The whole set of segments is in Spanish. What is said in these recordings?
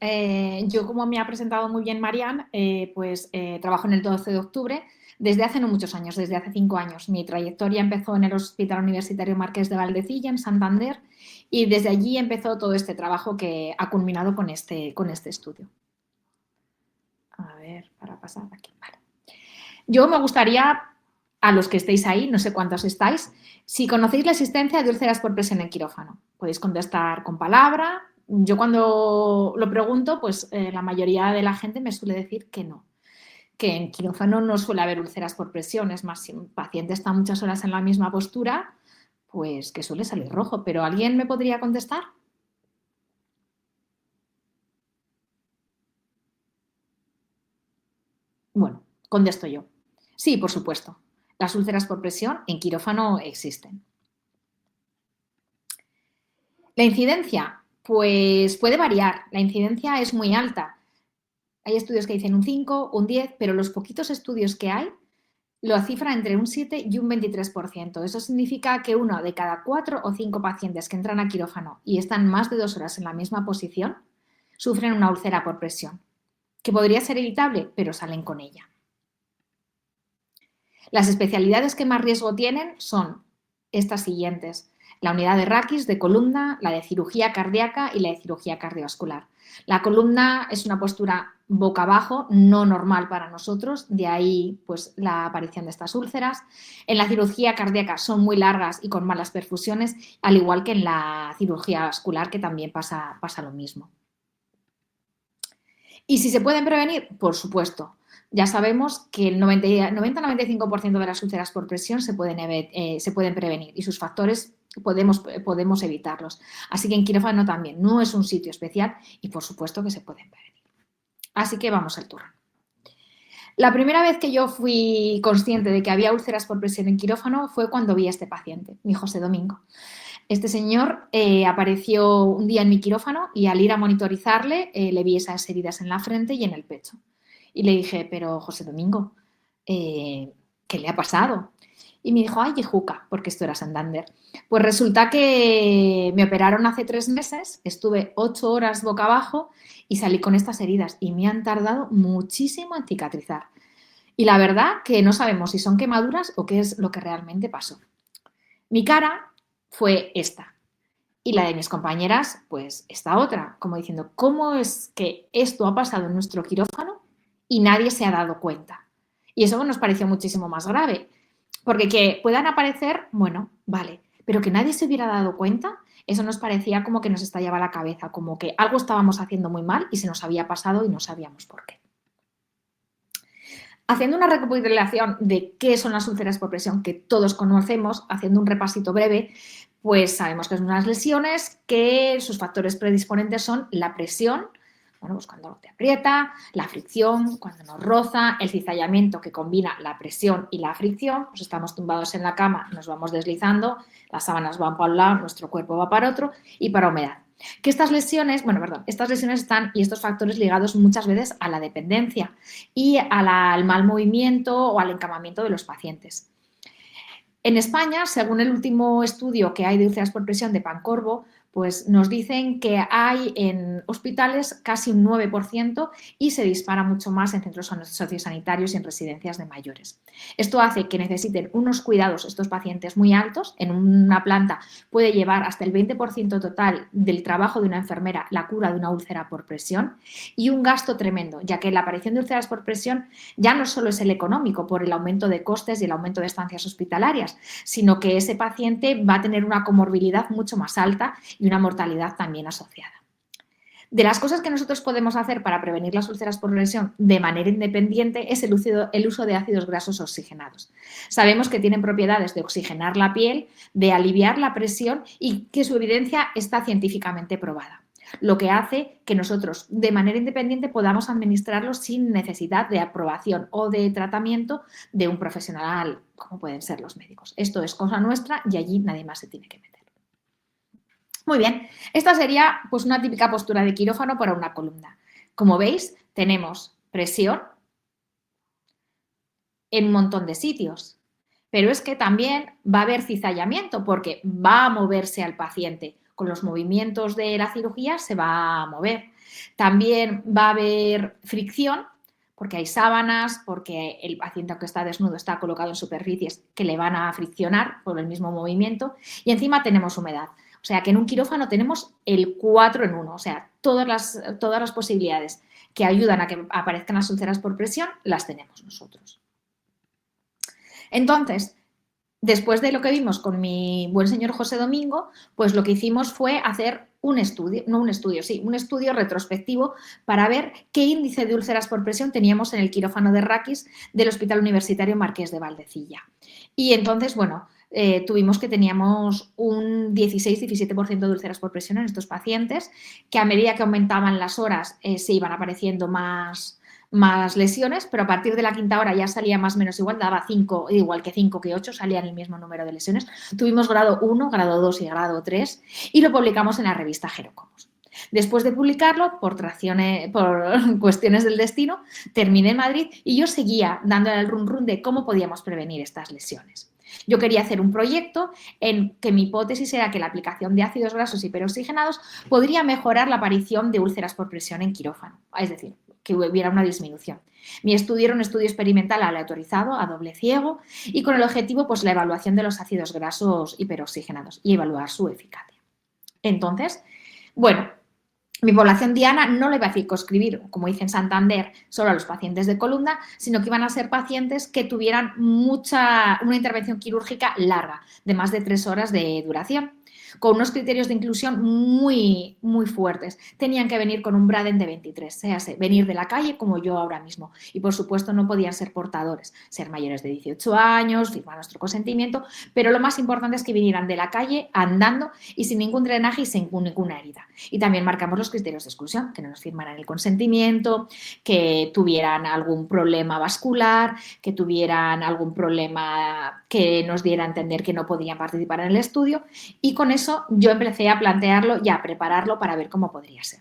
yo como me ha presentado muy bien Marian, trabajo en el 12 de octubre desde hace no muchos años, desde hace 5 años. Mi trayectoria empezó en el Hospital Universitario Marqués de Valdecilla, en Santander, y desde allí empezó todo este trabajo que ha culminado con este estudio. A ver, para pasar aquí. Vale. Yo me gustaría, a los que estéis ahí, no sé cuántos estáis, si conocéis la existencia de úlceras por presión en quirófano. Podéis contestar con palabra. Yo cuando lo pregunto, la mayoría de la gente me suele decir que no, que en quirófano no suele haber úlceras por presión. Es más, si un paciente está muchas horas en la misma postura, pues que suele salir rojo. ¿Pero alguien me podría contestar? Bueno, contesto yo. Sí, por supuesto. Las úlceras por presión en quirófano existen. La incidencia, pues puede variar. La incidencia es muy alta. Hay estudios que dicen un 5, un 10, pero los poquitos estudios que hay lo cifra entre un 7 y un 23%. Eso significa que uno de cada 4 o 5 pacientes que entran a quirófano y están más de 2 horas en la misma posición sufren una úlcera por presión, que podría ser evitable, pero salen con ella. Las especialidades que más riesgo tienen son estas siguientes: la unidad de raquis, de columna, la de cirugía cardíaca y la de cirugía cardiovascular. La columna es una postura boca abajo, no normal para nosotros, de ahí pues la aparición de estas úlceras. En la cirugía cardíaca son muy largas y con malas perfusiones, al igual que en la cirugía vascular, que también pasa lo mismo. ¿Y si se pueden prevenir? Por supuesto. Ya sabemos que el 90-95% de las úlceras por presión se pueden prevenir y sus factores podemos evitarlos. Así que en quirófano también no es un sitio especial y por supuesto que se pueden prevenir. Así que vamos al turno. La primera vez que yo fui consciente de que había úlceras por presión en quirófano fue cuando vi a este paciente, mi José Domingo. Este señor apareció un día en mi quirófano y al ir a monitorizarle le vi esas heridas en la frente y en el pecho. Y le dije, pero José Domingo, ¿qué le ha pasado? Y me dijo, ay, Juca, porque esto era Santander. Pues resulta que me operaron hace 3 meses, estuve 8 horas boca abajo y salí con estas heridas y me han tardado muchísimo en cicatrizar. Y la verdad que no sabemos si son quemaduras o qué es lo que realmente pasó. Mi cara fue esta y la de mis compañeras, pues esta otra, como diciendo, ¿cómo es que esto ha pasado en nuestro quirófano y nadie se ha dado cuenta? Y eso nos pareció muchísimo más grave, porque que puedan aparecer, bueno, vale, pero que nadie se hubiera dado cuenta, eso nos parecía como que nos estallaba la cabeza, como que algo estábamos haciendo muy mal y se nos había pasado y no sabíamos por qué. Haciendo una recapitulación de qué son las úlceras por presión que todos conocemos, haciendo un repasito breve, pues sabemos que son unas lesiones que sus factores predisponentes son la presión, bueno, pues cuando te aprieta, la fricción, cuando nos roza, el cizallamiento que combina la presión y la fricción, pues estamos tumbados en la cama, nos vamos deslizando, las sábanas van para un lado, nuestro cuerpo va para otro, y para humedad. Que estas lesiones están y estos factores ligados muchas veces a la dependencia y al mal movimiento o al encamamiento de los pacientes. En España, según el último estudio que hay de úlceras por presión de Pancorbo, pues nos dicen que hay en hospitales casi un 9% y se dispara mucho más en centros sociosanitarios y en residencias de mayores. Esto hace que necesiten unos cuidados estos pacientes muy altos. En una planta puede llevar hasta el 20% total del trabajo de una enfermera la cura de una úlcera por presión y un gasto tremendo, ya que la aparición de úlceras por presión ya no solo es el económico por el aumento de costes y el aumento de estancias hospitalarias, sino que ese paciente va a tener una comorbilidad mucho más alta y una mortalidad también asociada. De las cosas que nosotros podemos hacer para prevenir las úlceras por presión de manera independiente es el uso de ácidos grasos oxigenados. Sabemos que tienen propiedades de oxigenar la piel, de aliviar la presión y que su evidencia está científicamente probada, lo que hace que nosotros de manera independiente podamos administrarlos sin necesidad de aprobación o de tratamiento de un profesional como pueden ser los médicos. Esto es cosa nuestra y allí nadie más se tiene que meter. Muy bien, esta sería pues una típica postura de quirófano para una columna. Como veis, tenemos presión en un montón de sitios, pero es que también va a haber cizallamiento porque va a moverse al paciente. Con los movimientos de la cirugía se va a mover. También va a haber fricción, porque hay sábanas, porque el paciente, aunque está desnudo, está colocado en superficies que le van a friccionar por el mismo movimiento, y encima tenemos humedad. O sea que en un quirófano tenemos el 4 en 1, o sea, todas las posibilidades que ayudan a que aparezcan las úlceras por presión, las tenemos nosotros. Entonces, después de lo que vimos con mi buen señor José Domingo, pues lo que hicimos fue hacer un estudio retrospectivo para ver qué índice de úlceras por presión teníamos en el quirófano de Raquis del Hospital Universitario Marqués de Valdecilla. Y entonces, bueno, tuvimos que teníamos un 16-17% de úlceras por presión en estos pacientes, que a medida que aumentaban las horas se iban apareciendo más lesiones, pero a partir de la quinta hora ya salía más o menos igual, daba 5, igual que 5 que 8, salían el mismo número de lesiones. Tuvimos grado 1, grado 2 y grado 3 y lo publicamos en la revista Gerocomos. Después de publicarlo, por cuestiones del destino, terminé en Madrid y yo seguía dándole el run de cómo podíamos prevenir estas lesiones. Yo quería hacer un proyecto en que mi hipótesis era que la aplicación de ácidos grasos hiperoxigenados podría mejorar la aparición de úlceras por presión en quirófano, es decir, que hubiera una disminución. Mi estudio era un estudio experimental aleatorizado, a doble ciego, y con el objetivo, pues, la evaluación de los ácidos grasos hiperoxigenados y evaluar su eficacia. Entonces, bueno, mi población diana no le iba a circunscribir, como hice en Santander, solo a los pacientes de columna, sino que iban a ser pacientes que tuvieran una intervención quirúrgica larga, de más de 3 horas de duración, con unos criterios de inclusión muy, muy fuertes. Tenían que venir con un Braden de 23, sea, venir de la calle como yo ahora mismo. Y, por supuesto, no podían ser portadores, ser mayores de 18 años, firmar nuestro consentimiento, pero lo más importante es que vinieran de la calle andando y sin ningún drenaje y sin ninguna herida. Y también marcamos los criterios de exclusión, que no nos firmaran el consentimiento, que tuvieran algún problema vascular, que tuvieran algún problema que nos diera a entender que no podían participar en el estudio, y con eso yo empecé a plantearlo y a prepararlo para ver cómo podría ser.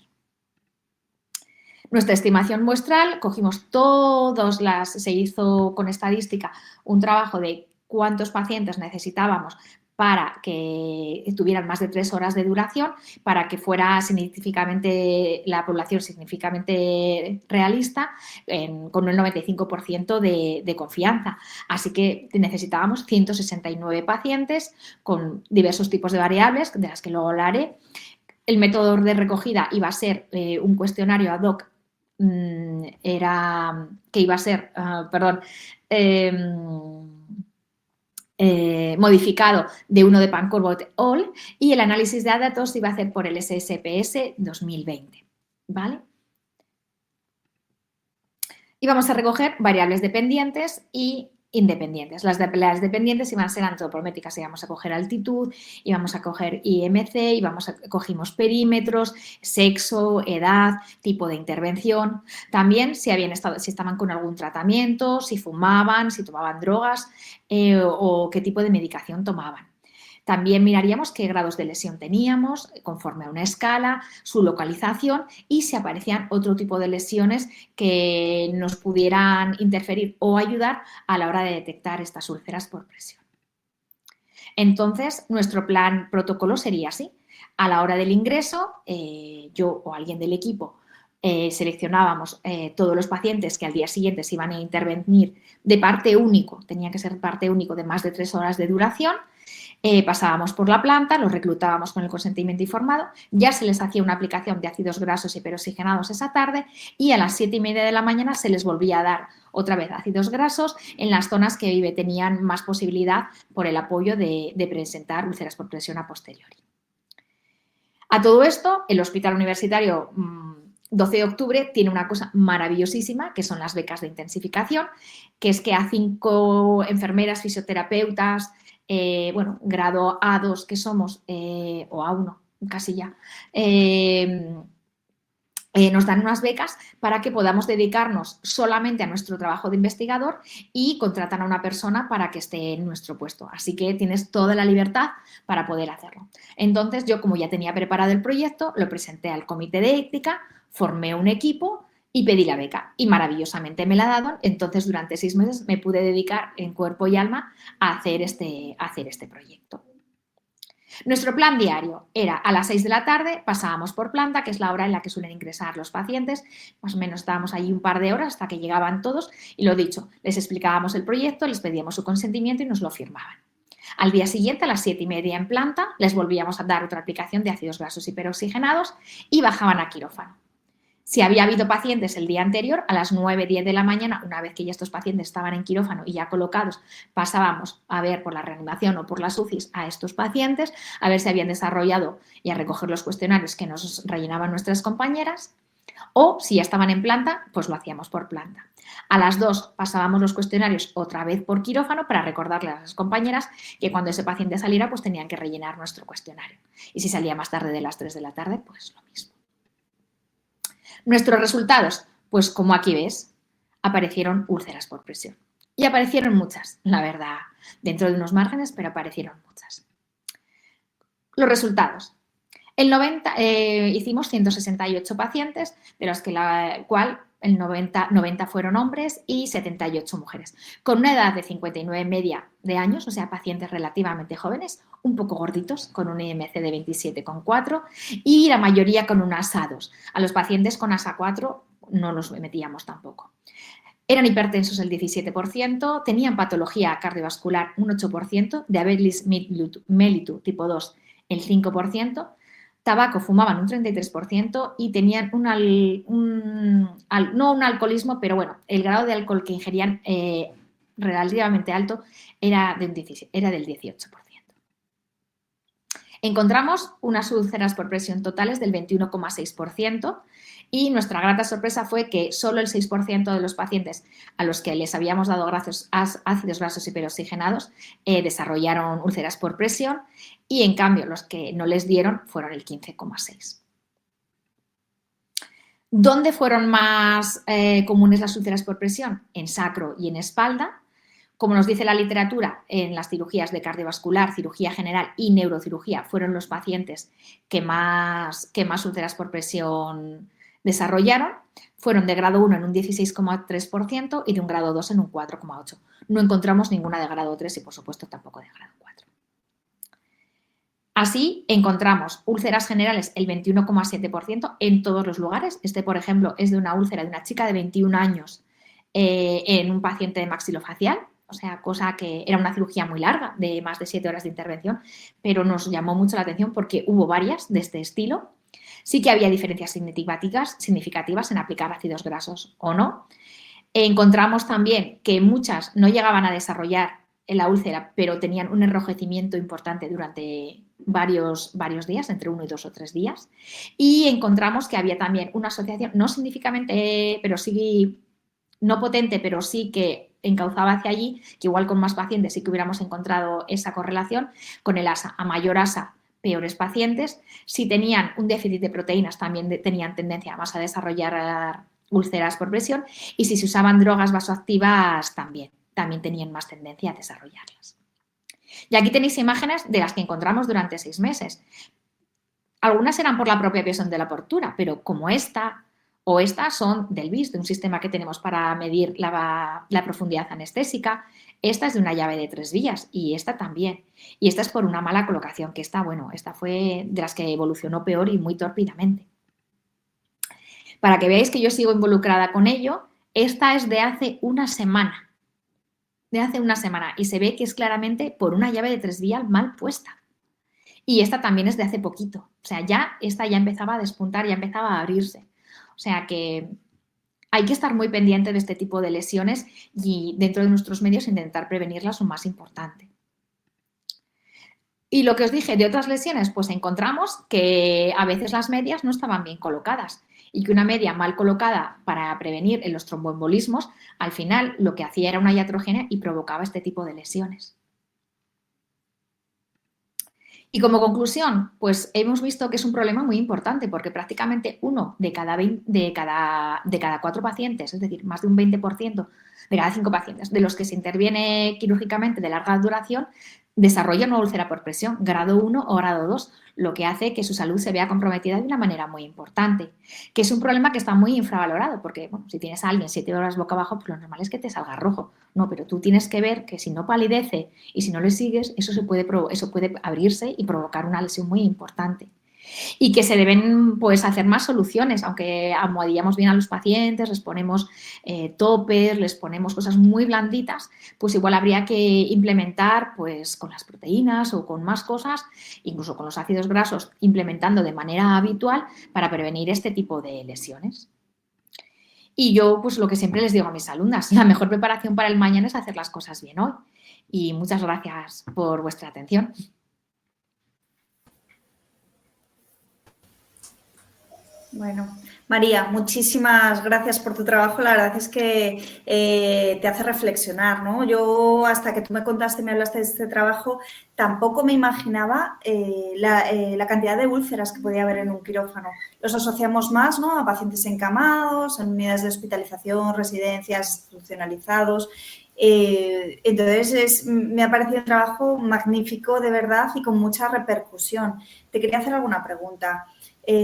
Nuestra estimación muestral, se hizo con estadística un trabajo de cuántos pacientes necesitábamos para que tuvieran más de 3 horas de duración, para que fuera la población significativamente realista, con un 95% de confianza. Así que necesitábamos 169 pacientes con diversos tipos de variables, de las que luego hablaré. El método de recogida iba a ser un cuestionario ad hoc, modificado de uno de Pancourt et al. Y el análisis de datos iba a hacer por el SSPS 2020, ¿vale? Íbamos a recoger variables dependientes y independientes. Las dependientes iban a ser antropométricas, íbamos a coger altitud, íbamos a coger IMC, cogimos perímetros, sexo, edad, tipo de intervención, también si estaban con algún tratamiento, si fumaban, si tomaban drogas o qué tipo de medicación tomaban. También miraríamos qué grados de lesión teníamos conforme a una escala, su localización y si aparecían otro tipo de lesiones que nos pudieran interferir o ayudar a la hora de detectar estas úlceras por presión. Entonces, nuestro plan protocolo sería así. A la hora del ingreso, yo o alguien del equipo seleccionábamos todos los pacientes que al día siguiente se iban a intervenir de parte único, tenía que ser parte único de más de 3 horas de duración. Pasábamos por la planta, los reclutábamos con el consentimiento informado, ya se les hacía una aplicación de ácidos grasos hiperoxigenados esa tarde y a las 7:30 de la mañana se les volvía a dar otra vez ácidos grasos en las zonas que tenían más posibilidad por el apoyo de presentar úlceras por presión a posteriori. A todo esto, el Hospital Universitario 12 de octubre tiene una cosa maravillosísima, que son las becas de intensificación, que es que a 5 enfermeras, fisioterapeutas, grado A2 que somos, o A1, casi ya, nos dan unas becas para que podamos dedicarnos solamente a nuestro trabajo de investigador y contratan a una persona para que esté en nuestro puesto. Así que tienes toda la libertad para poder hacerlo. Entonces, yo, como ya tenía preparado el proyecto, lo presenté al comité de ética, formé un equipo y pedí la beca. Y maravillosamente me la ha dado. Entonces, durante 6 meses me pude dedicar en cuerpo y alma a hacer este proyecto. Nuestro plan diario era a las 6 de la tarde, pasábamos por planta, que es la hora en la que suelen ingresar los pacientes, más o menos estábamos allí un par de horas hasta que llegaban todos y lo dicho, les explicábamos el proyecto, les pedíamos su consentimiento y nos lo firmaban. Al día siguiente, a las 7:30 en planta, les volvíamos a dar otra aplicación de ácidos grasos hiperoxigenados y bajaban a quirófano. Si había habido pacientes el día anterior, a las 9:10 de la mañana, una vez que ya estos pacientes estaban en quirófano y ya colocados, pasábamos a ver por la reanimación o por las UCIs a estos pacientes, a ver si habían desarrollado y a recoger los cuestionarios que nos rellenaban nuestras compañeras, o si ya estaban en planta, pues lo hacíamos por planta. A las 2 pasábamos los cuestionarios otra vez por quirófano para recordarle a las compañeras que cuando ese paciente saliera, pues tenían que rellenar nuestro cuestionario. Y si salía más tarde de las 3 de la tarde, pues lo mismo. Nuestros resultados, pues como aquí ves, aparecieron úlceras por presión. Y aparecieron muchas, la verdad, dentro de unos márgenes, pero aparecieron muchas. Los resultados. Hicimos 168 pacientes, de los que el 90 fueron hombres y 78 mujeres, con una edad de 59 media de años, o sea, pacientes relativamente jóvenes, un poco gorditos, con un IMC de 27,4 y la mayoría con un ASA2. A los pacientes con ASA4 no los metíamos tampoco. Eran hipertensos el 17%, tenían patología cardiovascular un 8%, diabetes mellitus tipo 2 el 5%, tabaco fumaban un 33% y tenían no un alcoholismo, pero bueno, el grado de alcohol que ingerían relativamente alto era del 18%. Encontramos unas úlceras por presión totales del 21,6% y nuestra grata sorpresa fue que solo el 6% de los pacientes a los que les habíamos dado ácidos grasos hiperoxigenados desarrollaron úlceras por presión y en cambio los que no les dieron fueron el 15,6%. ¿Dónde fueron más comunes las úlceras por presión? En sacro y en espalda. Como nos dice la literatura, en las cirugías de cardiovascular, cirugía general y neurocirugía fueron los pacientes que más úlceras por presión desarrollaron. Fueron de grado 1 en un 16,3% y de un grado 2 en un 4,8%. No encontramos ninguna de grado 3 y, por supuesto, tampoco de grado 4. Así, encontramos úlceras generales el 21,7% en todos los lugares. Este, por ejemplo, es de una úlcera de una chica de 21 años en un paciente maxilofacial. O sea, cosa que era una cirugía muy larga, de más de 7 horas de intervención, pero nos llamó mucho la atención porque hubo varias de este estilo. Sí que había diferencias significativas en aplicar ácidos grasos o no. Encontramos también que muchas no llegaban a desarrollar la úlcera, pero tenían un enrojecimiento importante durante varios días, entre 1 y 2 o 3 días. Y encontramos que había también una asociación, no significativamente, pero sí, no potente, pero sí que encauzaba hacia allí, que igual con más pacientes sí que hubiéramos encontrado esa correlación con el ASA. A mayor ASA, peores pacientes. Si tenían un déficit de proteínas, también tenían tendencia más a desarrollar úlceras por presión. Y si se usaban drogas vasoactivas, también tenían más tendencia a desarrollarlas. Y aquí tenéis imágenes de las que encontramos durante 6 meses. Algunas eran por la propia presión de la portura, pero como esta o estas son del BIS, de un sistema que tenemos para medir la profundidad anestésica. Esta es de una llave de 3 vías y esta también. Y esta es por una mala colocación, que esta fue de las que evolucionó peor y muy tórpidamente. Para que veáis que yo sigo involucrada con ello, esta es de hace una semana. Y se ve que es claramente por una llave de 3 vías mal puesta. Y esta también es de hace poquito. O sea, esta ya empezaba a despuntar, ya empezaba a abrirse. O sea que hay que estar muy pendiente de este tipo de lesiones y dentro de nuestros medios intentar prevenirlas lo más importante. Y lo que os dije de otras lesiones, pues encontramos que a veces las medias no estaban bien colocadas y que una media mal colocada para prevenir en los tromboembolismos, al final lo que hacía era una iatrogenia y provocaba este tipo de lesiones. Y como conclusión, pues hemos visto que es un problema muy importante porque prácticamente 1 de cada 4 pacientes, es decir, más de un 20% de cada 5 pacientes de los que se interviene quirúrgicamente de larga duración, desarrolla una úlcera por presión, grado 1 o grado 2, lo que hace que su salud se vea comprometida de una manera muy importante, que es un problema que está muy infravalorado, porque bueno, si tienes a alguien 7 horas boca abajo, pues lo normal es que te salga rojo. No, pero tú tienes que ver que si no palidece y si no le sigues, eso puede abrirse y provocar una lesión muy importante. Y que se deben pues hacer más soluciones, aunque almohadillamos bien a los pacientes, les ponemos topes, les ponemos cosas muy blanditas, pues igual habría que implementar pues con las proteínas o con más cosas, incluso con los ácidos grasos, implementando de manera habitual para prevenir este tipo de lesiones. Y yo pues lo que siempre les digo a mis alumnas, la mejor preparación para el mañana es hacer las cosas bien hoy. Y muchas gracias por vuestra atención. Bueno, María, muchísimas gracias por tu trabajo. La verdad es que te hace reflexionar, ¿no? Yo, hasta que tú me contaste y me hablaste de este trabajo, tampoco me imaginaba la cantidad de úlceras que podía haber en un quirófano. Los asociamos más, ¿no?, a pacientes encamados, en unidades de hospitalización, residencias, institucionalizados. Entonces, me ha parecido un trabajo magnífico, de verdad, y con mucha repercusión. Te quería hacer alguna pregunta.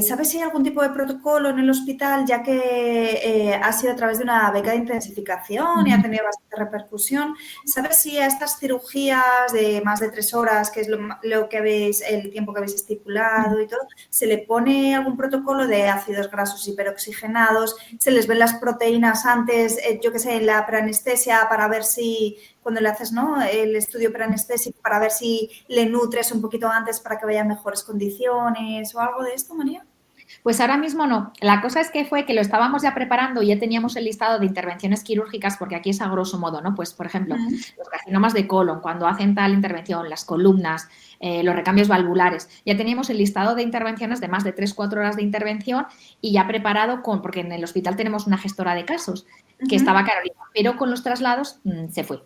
¿Sabes si hay algún tipo de protocolo en el hospital, ya que ha sido a través de una beca de intensificación y ha tenido bastante repercusión? ¿Sabes si a estas cirugías de más de 3 horas, que es lo que habéis, el tiempo que habéis estipulado y todo, se le pone algún protocolo de ácidos grasos hiperoxigenados? ¿Se les ven las proteínas antes, yo qué sé, en la preanestesia para ver si, cuando le haces, ¿no?, el estudio preanestésico, para ver si le nutres un poquito antes para que vaya en mejores condiciones o algo de esto, María? Pues ahora mismo no. La cosa es que fue que lo estábamos ya preparando y ya teníamos el listado de intervenciones quirúrgicas, porque aquí es a grosso modo, ¿no? Pues, por ejemplo, los carcinomas de colon, cuando hacen tal intervención, las columnas, los recambios valvulares, ya teníamos el listado de intervenciones de más de 3-4 horas de intervención y ya preparado porque en el hospital tenemos una gestora de casos, que estaba Carolina, pero con los traslados se fue.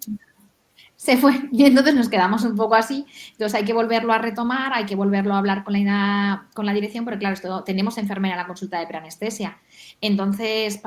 Y entonces nos quedamos un poco así. Entonces hay que volverlo a retomar, hay que volverlo a hablar con la dirección, porque claro, tenemos enfermera en la consulta de preanestesia. Entonces,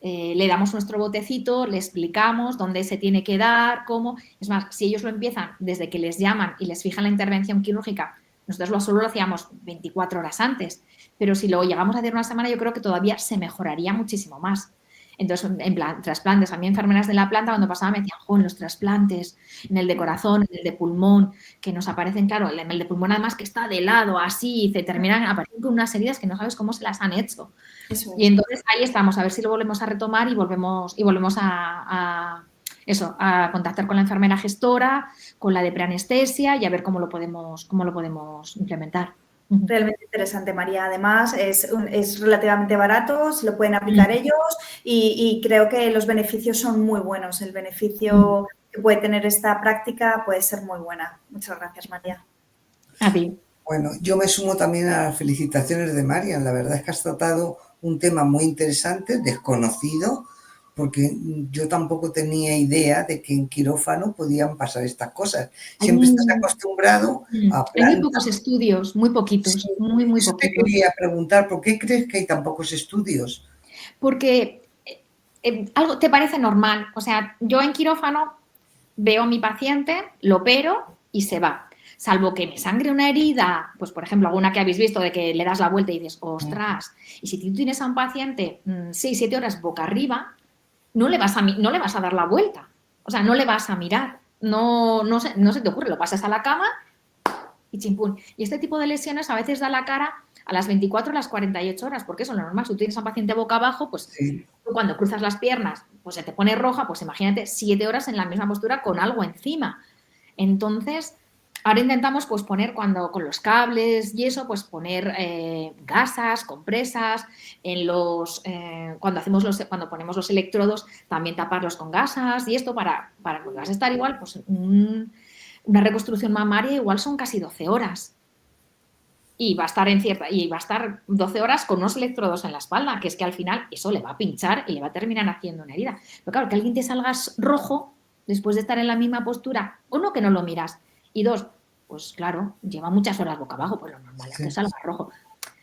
le damos nuestro botecito, le explicamos dónde se tiene que dar, cómo. Es más, si ellos lo empiezan desde que les llaman y les fijan la intervención quirúrgica, nosotros solo lo hacíamos 24 horas antes, pero si lo llegamos a hacer una semana, yo creo que todavía se mejoraría muchísimo más. Entonces, en plan, trasplantes, a mí enfermeras de la planta cuando pasaba me decían, en los trasplantes, en el de corazón, en el de pulmón, que nos aparecen, claro, en el de pulmón además que está de lado, así, y se terminan apareciendo con unas heridas que no sabes cómo se las han hecho. Eso es. Y entonces ahí estamos, a ver si lo volvemos a retomar y volvemos a contactar con la enfermera gestora, con la de preanestesia y a ver cómo lo podemos implementar. Realmente interesante, María. Además, es relativamente barato, se lo pueden aplicar ellos y creo que los beneficios son muy buenos. El beneficio que puede tener esta práctica puede ser muy buena. Muchas gracias, María. A ti. Bueno, yo me sumo también a las felicitaciones de Marian. La verdad es que has tratado un tema muy interesante, desconocido, porque yo tampoco tenía idea de que en quirófano podían pasar estas cosas. Siempre estás acostumbrado a plantas. Hay muy pocos estudios, muy poquitos, sí, muy poquitos. Te quería preguntar, ¿por qué crees que hay tan pocos estudios? Porque algo te parece normal. O sea, yo en quirófano veo a mi paciente, lo opero y se va. Salvo que me sangre una herida, pues por ejemplo, alguna que habéis visto de que le das la vuelta y dices, ostras, y si tú tienes a un paciente 6-7 horas boca arriba, no le vas a dar la vuelta, o sea, no le vas a mirar, no se te ocurre, lo pasas a la cama y chimpún. Y este tipo de lesiones a veces da la cara a las 24 o las 48 horas, porque eso es lo normal. Si tú tienes a un paciente boca abajo, pues sí, tú cuando cruzas las piernas, pues se te pone roja, pues imagínate 7 horas en la misma postura con algo encima. Entonces, ahora intentamos pues poner con los cables y eso, pues poner gasas, compresas, cuando ponemos los electrodos también taparlos con gasas y esto para que vas a estar igual, pues una reconstrucción mamaria igual son casi 12 horas. Y va a estar 12 horas con unos electrodos en la espalda, que es que al final eso le va a pinchar y le va a terminar haciendo una herida. Pero claro, que alguien te salgas rojo después de estar en la misma postura, uno, que no lo miras, y dos, pues claro, lleva muchas horas boca abajo, pues lo normal es que salga rojo.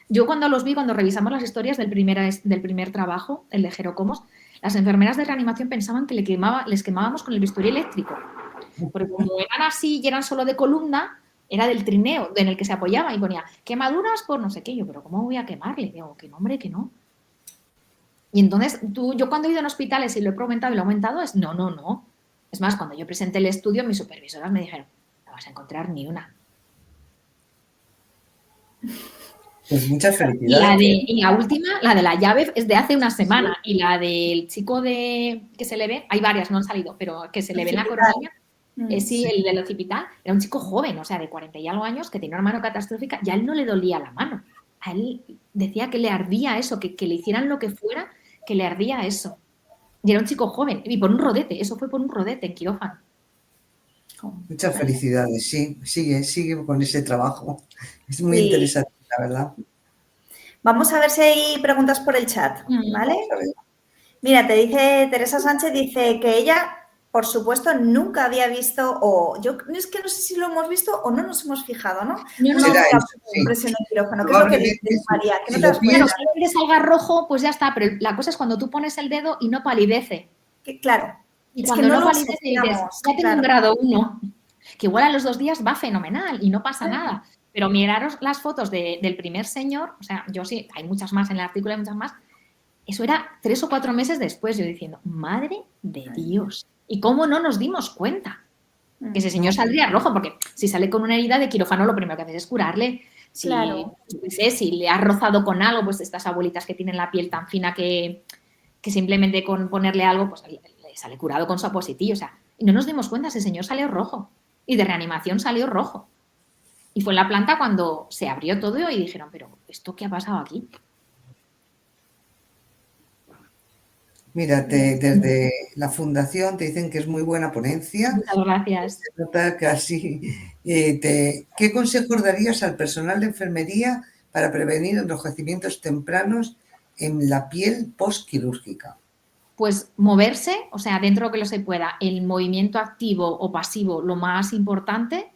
Yo cuando revisamos las historias del primer trabajo, el de Gerocomos, las enfermeras de reanimación pensaban que les quemábamos con el bisturí eléctrico. porque como eran así y eran solo de columna, era del trineo en el que se apoyaba y ponía quemaduras por no sé qué. Yo, pero ¿cómo voy a quemarle? Digo, que no, hombre, que no. Y entonces, yo cuando he ido en hospitales y lo he comentado y lo he aumentado, es no, no, no. Es más, cuando yo presenté el estudio, mis supervisoras me dijeron, no vas a encontrar ni una. Pues muchas Y la, felicidades. y la última, la de la llave, es de hace una semana. Y la del chico que se le ve, hay varias, no han salido, pero que se le ve en la coronilla, sí, el del occipital, era un chico joven, o sea, de 40 y algo años, que tenía una mano catastrófica y a él no le dolía la mano. A él decía que le ardía eso, que le hicieran lo que fuera, que le ardía eso. Y era un chico joven, y por un rodete, eso fue por un rodete en quirófano. Muchas felicidades, sí, sigue con ese trabajo. Es muy Sí. interesante, la verdad. Vamos a ver si hay preguntas por el chat, ¿vale? Vamos a ver. Mira, te dice Teresa Sánchez, dice que ella, por supuesto, nunca había visto, o yo es que no sé si lo hemos visto o no nos hemos fijado, ¿no? Yo no Será Una eso, sí. presión en quirófano. ¿Qué es lo que dices, María? Que no Si te lo das Claro, cuenta. si que salga rojo, pues ya está, pero la cosa es cuando tú pones el dedo y no palidece. Claro. Y Es cuando que no no lo palidece dices, asociamos, ya tengo claro. un grado 1, que igual a los 2 días va fenomenal y no pasa nada. Pero miraros las fotos del primer señor, o sea, yo sí, hay muchas más en el artículo, hay muchas más, eso era 3 o 4 meses después, yo diciendo, madre de Dios. ¿Y cómo no nos dimos cuenta? Que ese señor saldría rojo, porque si sale con una herida de quirófano, lo primero que haces es curarle. Si, Claro. yo qué sé, si le has rozado con algo, pues estas abuelitas que tienen la piel tan fina que simplemente con ponerle algo, pues le sale curado con su apositillo. O sea, y no nos dimos cuenta, ese señor salió rojo. Y de reanimación salió rojo. Y fue en la planta cuando se abrió todo y dijeron, pero ¿esto qué ha pasado aquí? Mira, desde la fundación te dicen que es muy buena ponencia. Muchas gracias. Se nota casi. ¿Qué consejos darías al personal de enfermería para prevenir enrojecimientos tempranos en la piel postquirúrgica? Pues moverse, o sea, dentro de lo que lo se pueda, el movimiento activo o pasivo, lo más importante.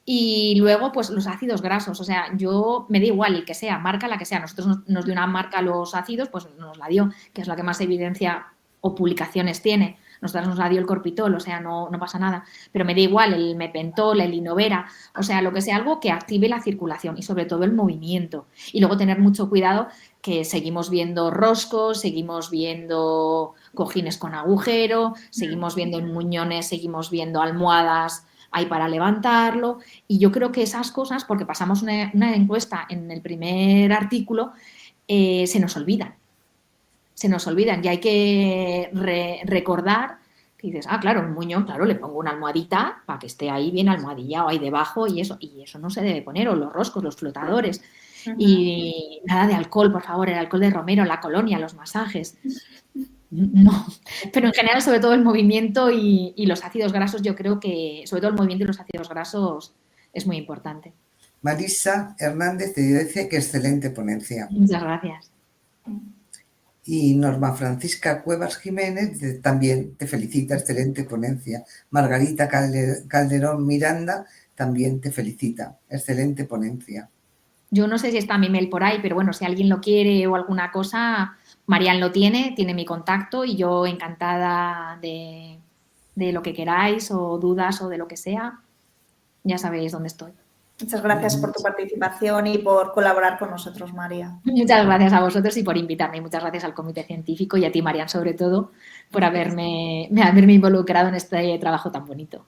Y luego, pues los ácidos grasos. O sea, yo me da igual el que sea, marca la que sea. Nosotros nos dio una marca los ácidos, pues nos la dio, que es la que más evidencia o publicaciones tiene. Nosotros nos la dio el Corpitol, o sea, no pasa nada. Pero me da igual el Mepentol, el Inovera, o sea, lo que sea, algo que active la circulación y sobre todo el movimiento. Y luego tener mucho cuidado que seguimos viendo roscos, seguimos viendo cojines con agujero, seguimos viendo muñones, seguimos viendo almohadas ahí para levantarlo, y yo creo que esas cosas, porque pasamos una encuesta en el primer artículo, se nos olvidan y hay que recordar que dices, claro, un muñón, claro, le pongo una almohadita para que esté ahí bien almohadillado ahí debajo y eso no se debe poner, o los roscos, los flotadores, y nada de alcohol, por favor, el alcohol de romero, la colonia, los masajes. No, pero en general, sobre todo el movimiento y los ácidos grasos, yo creo que, sobre todo el movimiento y los ácidos grasos, es muy importante. Marisa Hernández te dice que excelente ponencia. Muchas gracias. Y Norma Francisca Cuevas Jiménez también te felicita, excelente ponencia. Margarita Calderón Miranda también te felicita, excelente ponencia. Yo no sé si está mi mail por ahí, pero bueno, si alguien lo quiere o alguna cosa, Marian lo tiene mi contacto y yo encantada de lo que queráis o dudas o de lo que sea, ya sabéis dónde estoy. Muchas gracias por tu participación y por colaborar con nosotros, María. Muchas gracias a vosotros y por invitarme. Y muchas gracias al Comité Científico y a ti, Marian, sobre todo, por haberme involucrado en este trabajo tan bonito.